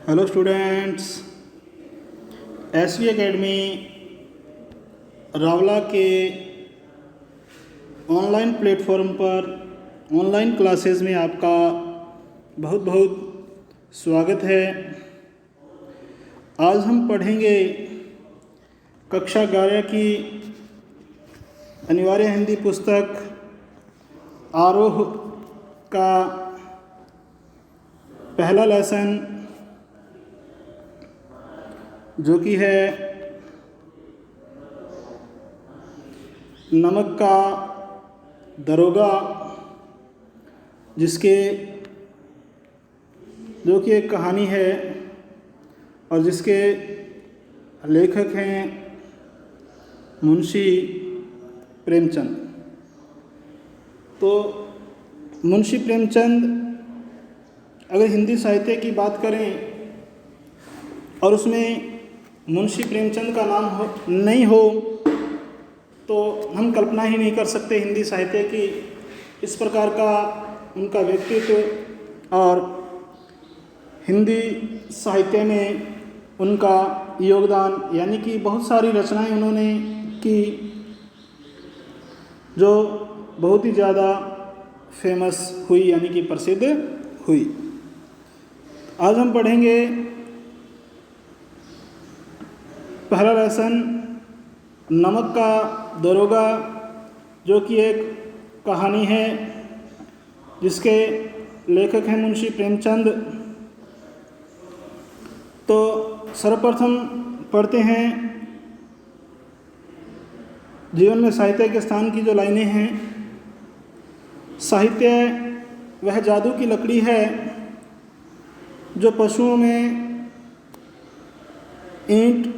Hello students, SV academy Rawla के online platform पर online classes में आपका बहुत बहुत स्वागत है। आज हम पढ़ेंगे कक्षा 11 की अनिवार्य हिंदी पुस्तक आरोह का पहला लेसन, जो कि है नमक का दरोगा, जो कि एक कहानी है और जिसके लेखक हैं मुंशी प्रेमचंद। तो मुंशी प्रेमचंद, अगर हिंदी साहित्य की बात करें और उसमें मुंशी प्रेमचंद का नाम नहीं हो तो हम कल्पना ही नहीं कर सकते हिंदी साहित्य की। इस प्रकार का उनका व्यक्तित्व और हिंदी साहित्य में उनका योगदान, यानी कि बहुत सारी रचनाएं उन्होंने की जो बहुत ही ज़्यादा फेमस हुई, यानी कि प्रसिद्ध हुई। आज हम पढ़ेंगे पहला लेसन नमक का दरोगा, जो कि एक कहानी है जिसके लेखक हैं मुंशी प्रेमचंद। तो सर्वप्रथम पढ़ते हैं जीवन में साहित्य के स्थान की जो लाइनें हैं। साहित्य वह जादू की लकड़ी है जो पशुओं में, ईंट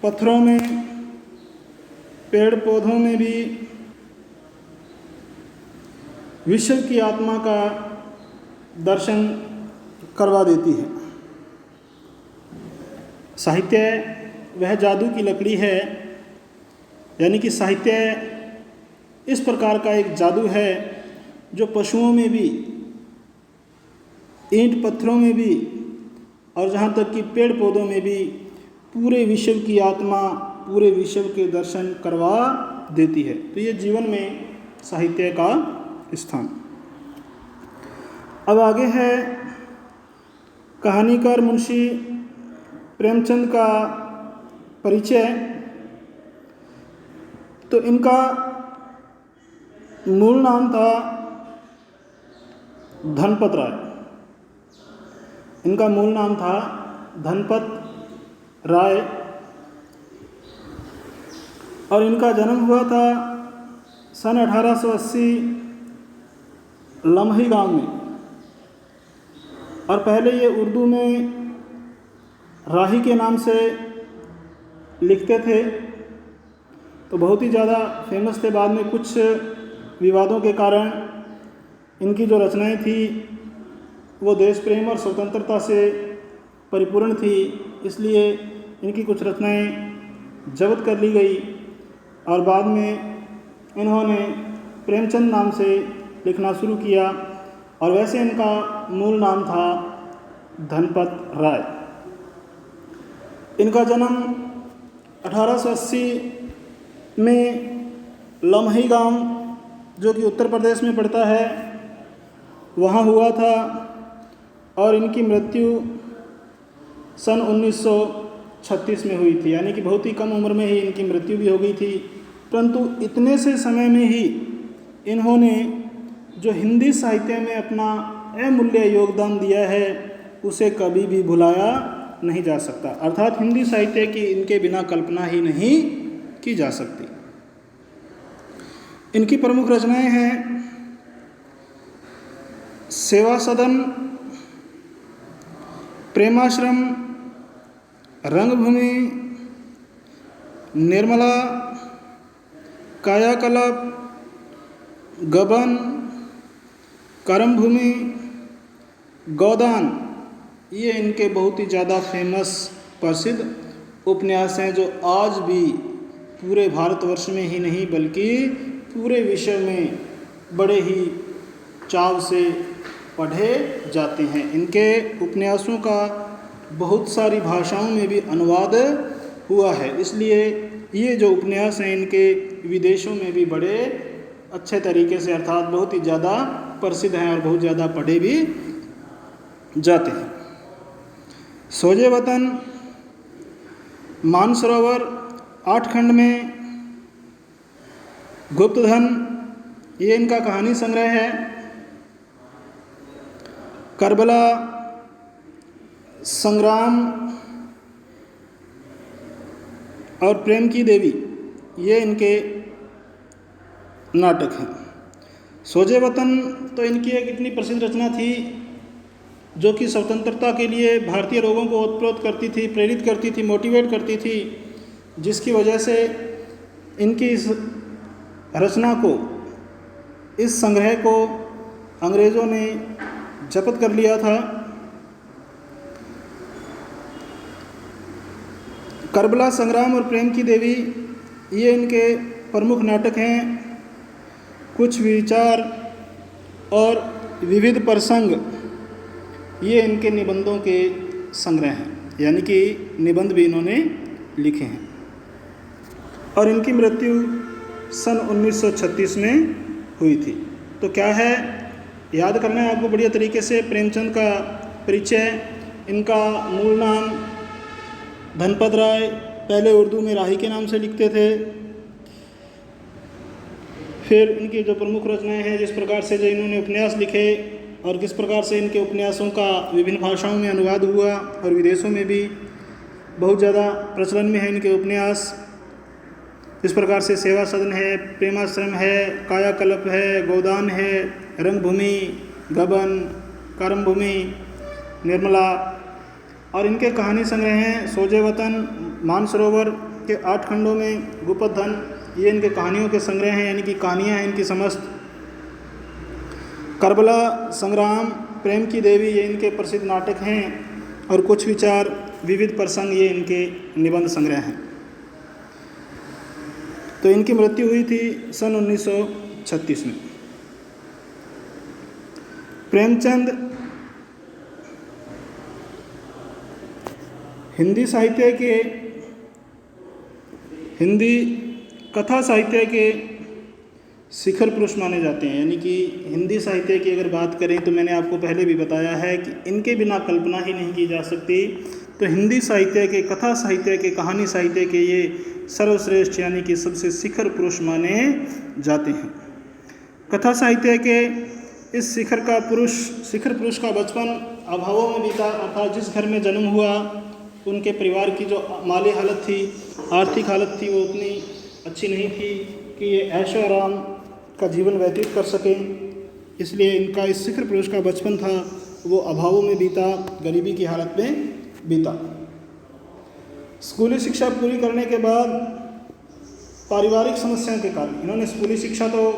पत्थरों में, पेड़ पौधों में भी विश्व की आत्मा का दर्शन करवा देती है। साहित्य वह जादू की लकड़ी है, यानी कि साहित्य इस प्रकार का एक जादू है जो पशुओं में भी, ईंट पत्थरों में भी और जहाँ तक कि पेड़ पौधों में भी पूरे विश्व की आत्मा, पूरे विश्व के दर्शन करवा देती है। तो ये जीवन में साहित्य का स्थान। अब आगे है कहानीकार मुंशी प्रेमचंद का परिचय। तो इनका मूल नाम था धनपत राय। इनका मूल नाम था धनपत राय और इनका जन्म हुआ था सन 1880 लम्ही गांव में। और पहले ये उर्दू में राही के नाम से लिखते थे, तो बहुत ही ज़्यादा फेमस थे। बाद में कुछ विवादों के कारण इनकी जो रचनाएं थी वो देश प्रेम और स्वतंत्रता से परिपूर्ण थी, इसलिए इनकी कुछ रचनाएं जब्त कर ली गई और बाद में इन्होंने प्रेमचंद नाम से लिखना शुरू किया। और वैसे इनका मूल नाम था धनपत राय। इनका जन्म 1880 में लम्ही गांव, जो कि उत्तर प्रदेश में पड़ता है, वहाँ हुआ था और इनकी मृत्यु सन 1936 में हुई थी, यानी कि बहुत ही कम उम्र में ही इनकी मृत्यु भी हो गई थी। परंतु इतने से समय में ही इन्होंने जो हिंदी साहित्य में अपना अमूल्य योगदान दिया है उसे कभी भी भुलाया नहीं जा सकता। अर्थात हिंदी साहित्य की इनके बिना कल्पना ही नहीं की जा सकती। इनकी प्रमुख रचनाएं हैं सेवा सदन, प्रेमाश्रम, रंगभूमि, निर्मला, कायाकल्प, गबन, कर्मभूमि, गोदान। ये इनके बहुत ही ज़्यादा फेमस प्रसिद्ध उपन्यास हैं जो आज भी पूरे भारतवर्ष में ही नहीं बल्कि पूरे विश्व में बड़े ही चाव से पढ़े जाते हैं। इनके उपन्यासों का बहुत सारी भाषाओं में भी अनुवाद हुआ है। इसलिए ये जो उपन्यास हैं इनके विदेशों में भी बड़े अच्छे तरीके से अर्थात बहुत ही ज़्यादा प्रसिद्ध हैं और बहुत ज़्यादा पढ़े भी जाते हैं। सोजे वतन, मानसरोवर, 8 खंड में, गुप्तधन, ये इनका कहानी संग्रह है। करबला, संग्राम और प्रेम की देवी, ये इनके नाटक हैं। सोजे वतन तो इनकी एक इतनी प्रसिद्ध रचना थी जो कि स्वतंत्रता के लिए भारतीय लोगों को ओतप्रोत करती थी, प्रेरित करती थी, मोटिवेट करती थी, जिसकी वजह से इनकी इस रचना को, इस संग्रह को अंग्रेज़ों ने जब्त कर लिया था। करबला, संग्राम और प्रेम की देवी, ये इनके प्रमुख नाटक हैं। कुछ विचार और विविध प्रसंग, ये इनके निबंधों के संग्रह हैं, यानी कि निबंध भी इन्होंने लिखे हैं। और इनकी मृत्यु सन 1936 में हुई थी। तो क्या है, याद करना है आपको बढ़िया तरीके से। प्रेमचंद का परिचय, इनका मूल नाम धनपत राय, पहले उर्दू में राही के नाम से लिखते थे। फिर इनकी जो प्रमुख रचनाएं हैं, जिस प्रकार से जो इन्होंने उपन्यास लिखे और किस प्रकार से इनके उपन्यासों का विभिन्न भाषाओं में अनुवाद हुआ और विदेशों में भी बहुत ज़्यादा प्रचलन में है इनके उपन्यास। इस प्रकार से सेवा सदन है, प्रेमाश्रम है, कायाकल्प है, गोदान है, रंगभूमि, गबन, कर्मभूमि, निर्मला, और इनके कहानी संग्रह हैं सोजे वतन, मानसरोवर के 8 खंडों में, गुप्तधन, ये इनके कहानियों के संग्रह हैं, यानी कि कहानियाँ हैं इनकी समस्त। करबला, संग्राम, प्रेम की देवी, ये इनके प्रसिद्ध नाटक हैं। और कुछ विचार, विविध प्रसंग, ये इनके निबंध संग्रह हैं। तो इनकी मृत्यु हुई थी सन 1936 में। प्रेमचंद हिंदी साहित्य के, हिंदी कथा साहित्य के शिखर पुरुष माने जाते हैं। यानी कि हिंदी साहित्य की अगर बात करें तो मैंने आपको पहले भी बताया है कि इनके बिना कल्पना ही नहीं की जा सकती। तो हिंदी साहित्य के, कथा साहित्य के, कहानी साहित्य के ये सर्वश्रेष्ठ यानी कि सबसे शिखर पुरुष माने जाते हैं। कथा साहित्य के इस शिखर पुरुष का बचपन अभावों में बीता, अर्थात जिस घर में जन्म हुआ उनके परिवार की जो माली हालत थी, आर्थिक हालत थी, वो उतनी अच्छी नहीं थी कि ये ऐशो आराम का जीवन व्यतीत कर सकें। इसलिए इनका इस शिखर पुरुष का बचपन था वो अभावों में बीता, गरीबी की हालत में बीता। स्कूली शिक्षा पूरी करने के बाद पारिवारिक समस्याओं के कारण इन्होंने स्कूली शिक्षा तो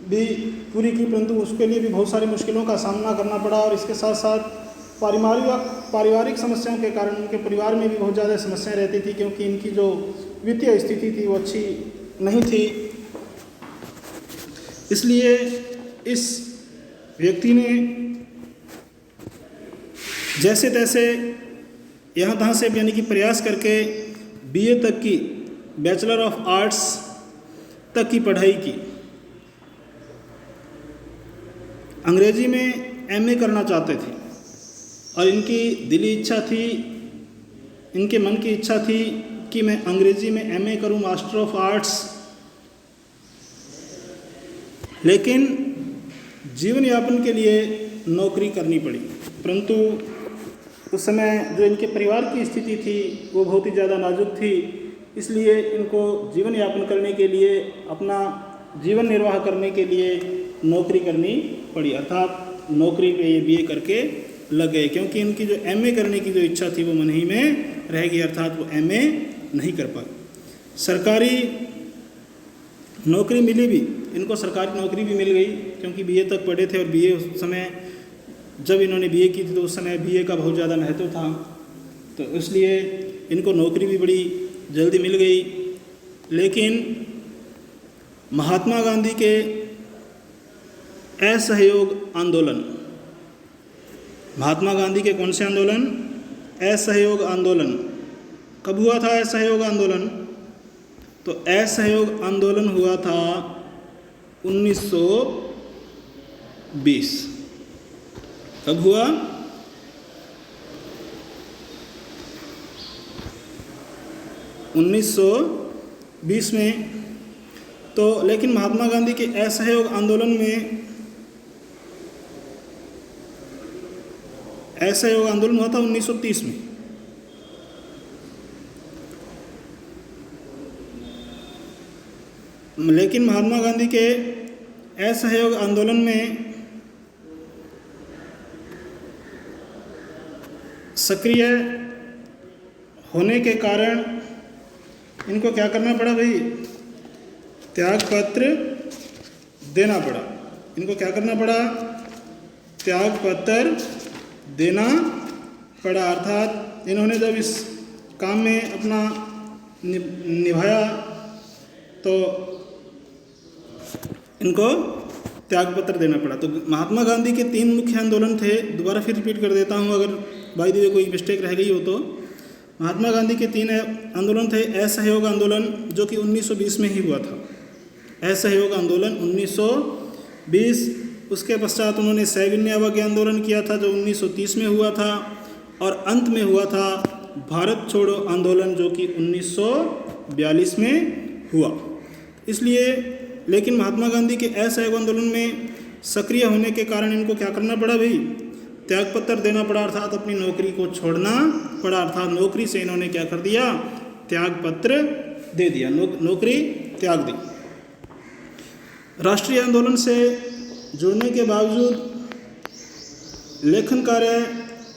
भी पूरी की, परंतु उसके लिए भी बहुत सारी मुश्किलों का सामना करना पड़ा। और इसके साथ साथ पारिवारिक समस्याओं के कारण उनके परिवार में भी बहुत ज़्यादा समस्याएं रहती थी, क्योंकि इनकी जो वित्तीय स्थिति थी वो अच्छी नहीं थी। इसलिए इस व्यक्ति ने जैसे तैसे यहाँ तहाँ से यानी कि प्रयास करके बीए तक की, बैचलर ऑफ आर्ट्स तक की पढ़ाई की। अंग्रेजी में एमए करना चाहते थे और इनकी दिली इच्छा थी, इनके मन की इच्छा थी कि मैं अंग्रेजी में एमए करूं, मास्टर ऑफ आर्ट्स। लेकिन जीवन यापन के लिए नौकरी करनी पड़ी, परंतु उस समय जो इनके परिवार की स्थिति थी वो बहुत ही ज़्यादा नाजुक थी। इसलिए इनको जीवन यापन करने के लिए, अपना जीवन निर्वाह करने के लिए नौकरी करनी पड़ी, अर्थात नौकरी पे ये बीए करके लग गए, क्योंकि इनकी जो एमए करने की जो इच्छा थी वो मन ही में रह गई, अर्थात वो एमए नहीं कर पाए। सरकारी नौकरी मिली भी, इनको सरकारी नौकरी भी मिल गई, क्योंकि बीए तक पढ़े थे और बीए उस समय जब इन्होंने बीए की थी तो उस समय बीए का बहुत ज़्यादा महत्व था, तो इसलिए इनको नौकरी भी बड़ी जल्दी मिल गई। लेकिन महात्मा गांधी के असहयोग आंदोलन, महात्मा गांधी के कौन से आंदोलन? असहयोग आंदोलन। कब हुआ था असहयोग आंदोलन? तो असहयोग आंदोलन हुआ था 1920। कब हुआ? 1920 में। तो लेकिन महात्मा गांधी के असहयोग आंदोलन में असहयोग आंदोलन हुआ था 1930 में। लेकिन महात्मा गांधी के असहयोग आंदोलन में सक्रिय होने के कारण इनको क्या करना पड़ा भाई? त्यागपत्र देना पड़ा। इनको क्या करना पड़ा? त्यागपत्र देना पड़ा। अर्थात इन्होंने जब इस काम में अपना निभाया तो इनको त्यागपत्र देना पड़ा। तो महात्मा गांधी के 3 मुख्य आंदोलन थे। दोबारा फिर रिपीट कर देता हूँ अगर बाय द वे कोई मिस्टेक रह गई हो तो। महात्मा गांधी के 3 आंदोलन थे। असहयोग आंदोलन जो कि 1920 में ही हुआ था। असहयोग आंदोलन 1920। उसके पश्चात उन्होंने सविनय अवज्ञा आंदोलन किया था जो 1930 में हुआ था। और अंत में हुआ था भारत छोड़ो आंदोलन जो कि 1942 में हुआ। इसलिए लेकिन महात्मा गांधी के असहयोग आंदोलन में सक्रिय होने के कारण इनको क्या करना पड़ा भाई? त्यागपत्र देना पड़ा। अर्थात अपनी नौकरी को छोड़ना पड़ा। अर्थात नौकरी से इन्होंने क्या कर दिया? त्यागपत्र दे दिया, नौकरी त्याग दी। राष्ट्रीय आंदोलन से जुड़ने के बावजूद लेखन कार्य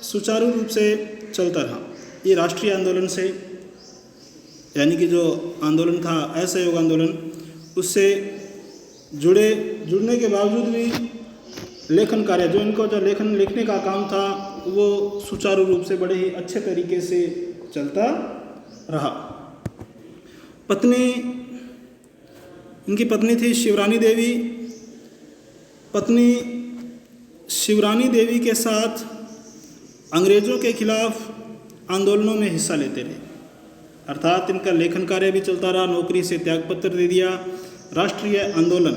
सुचारू रूप से चलता रहा। ये राष्ट्रीय आंदोलन से यानी कि जो आंदोलन था असहयोग आंदोलन उससे जुड़ने के बावजूद भी लेखन कार्य जो लिखने का काम था वो सुचारू रूप से बड़े ही अच्छे तरीके से चलता रहा। इनकी पत्नी थी शिवरानी देवी। पत्नी शिवरानी देवी के साथ अंग्रेज़ों के खिलाफ आंदोलनों में हिस्सा लेते रहे। अर्थात इनका लेखन कार्य भी चलता रहा। नौकरी से त्यागपत्र दे दिया। राष्ट्रीय आंदोलन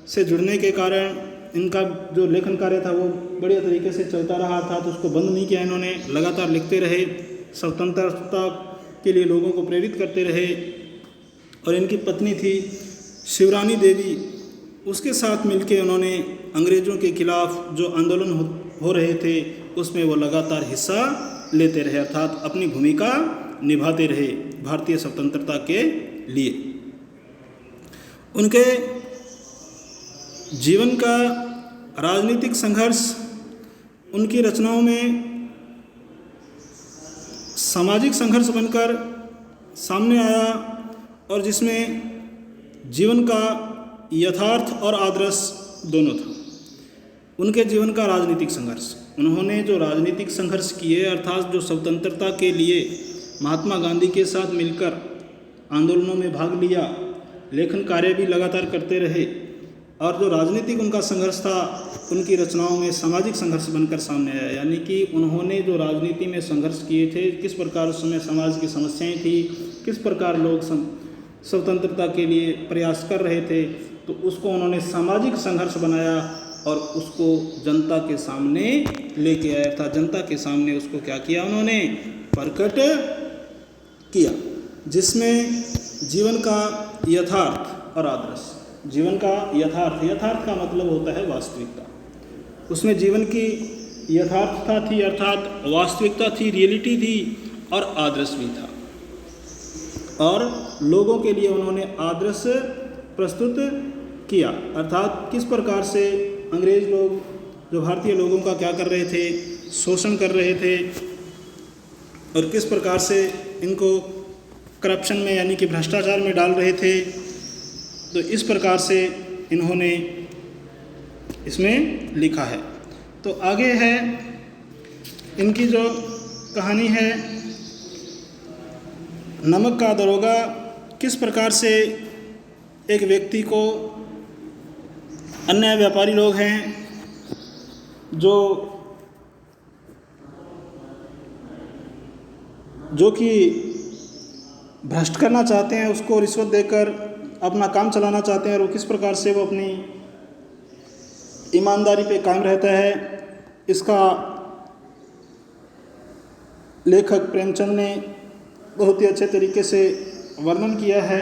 से जुड़ने के कारण इनका जो लेखन कार्य था वो बढ़िया तरीके से चलता रहा था। तो उसको बंद नहीं किया इन्होंने, लगातार लिखते रहे, स्वतंत्रता के लिए लोगों को प्रेरित करते रहे। और इनकी पत्नी थी शिवरानी देवी, उसके साथ मिलके उन्होंने अंग्रेज़ों के खिलाफ जो आंदोलन हो रहे थे उसमें वो लगातार हिस्सा लेते रहे। अर्थात अपनी भूमिका निभाते रहे भारतीय स्वतंत्रता के लिए। उनके जीवन का राजनीतिक संघर्ष उनकी रचनाओं में सामाजिक संघर्ष बनकर सामने आया और जिसमें जीवन का यथार्थ और आदर्श दोनों था। उनके जीवन का राजनीतिक संघर्ष, उन्होंने जो राजनीतिक संघर्ष किए अर्थात जो स्वतंत्रता के लिए महात्मा गांधी के साथ मिलकर आंदोलनों में भाग लिया, लेखन कार्य भी लगातार करते रहे और जो राजनीतिक उनका संघर्ष था उनकी रचनाओं में सामाजिक संघर्ष बनकर सामने आया। यानी कि उन्होंने जो राजनीति में संघर्ष किए थे, किस प्रकार उस समय समाज की समस्याएं थी, किस प्रकार लोग स्वतंत्रता के लिए प्रयास कर रहे थे, तो उसको उन्होंने सामाजिक संघर्ष बनाया और उसको जनता के सामने लेके आया था। जनता के सामने उसको क्या किया? उन्होंने प्रकट किया, जिसमें जीवन का यथार्थ और आदर्श। जीवन का यथार्थ का मतलब होता है वास्तविकता। उसमें जीवन की यथार्थता थी अर्थात वास्तविकता थी, रियलिटी थी और आदर्श भी था। और लोगों के लिए उन्होंने आदर्श प्रस्तुत किया अर्थात किस प्रकार से अंग्रेज़ लोग जो भारतीय लोगों का क्या कर रहे थे? शोषण कर रहे थे और किस प्रकार से इनको करप्शन में यानी कि भ्रष्टाचार में डाल रहे थे। तो इस प्रकार से इन्होंने इसमें लिखा है। तो आगे है इनकी जो कहानी है, नमक का दरोगा। किस प्रकार से एक व्यक्ति को अन्य व्यापारी लोग हैं जो जो कि भ्रष्ट करना चाहते हैं, उसको रिश्वत देकर अपना काम चलाना चाहते हैं, और वो किस प्रकार से वो अपनी ईमानदारी पे कायम रहता है, इसका लेखक प्रेमचंद ने बहुत ही अच्छे तरीके से वर्णन किया है।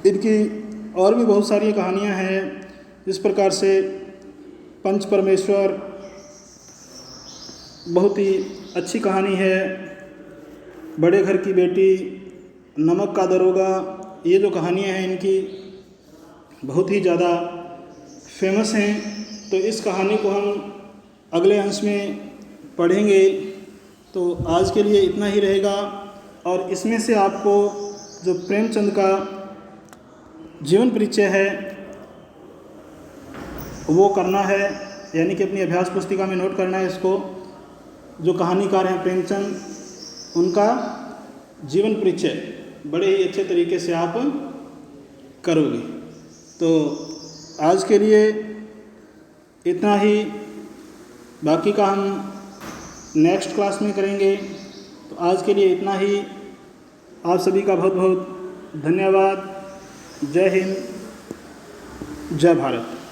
इनकी और भी बहुत सारी कहानियाँ हैं, जिस प्रकार से पंच परमेश्वर बहुत ही अच्छी कहानी है, बड़े घर की बेटी, नमक का दरोगा, ये जो कहानियाँ हैं इनकी बहुत ही ज़्यादा फेमस हैं। तो इस कहानी को हम अगले अंश में पढ़ेंगे। तो आज के लिए इतना ही रहेगा, और इसमें से आपको जो प्रेमचंद का जीवन परिचय है वो करना है, यानी कि अपनी अभ्यास पुस्तिका में नोट करना है इसको। जो कहानीकार हैं प्रेमचंद, उनका जीवन परिचय बड़े ही अच्छे तरीके से आप करोगे। तो आज के लिए इतना ही, बाकी का हम नेक्स्ट क्लास में करेंगे। तो आज के लिए इतना ही। आप सभी का बहुत बहुत धन्यवाद। जय हिंद, जय भारत।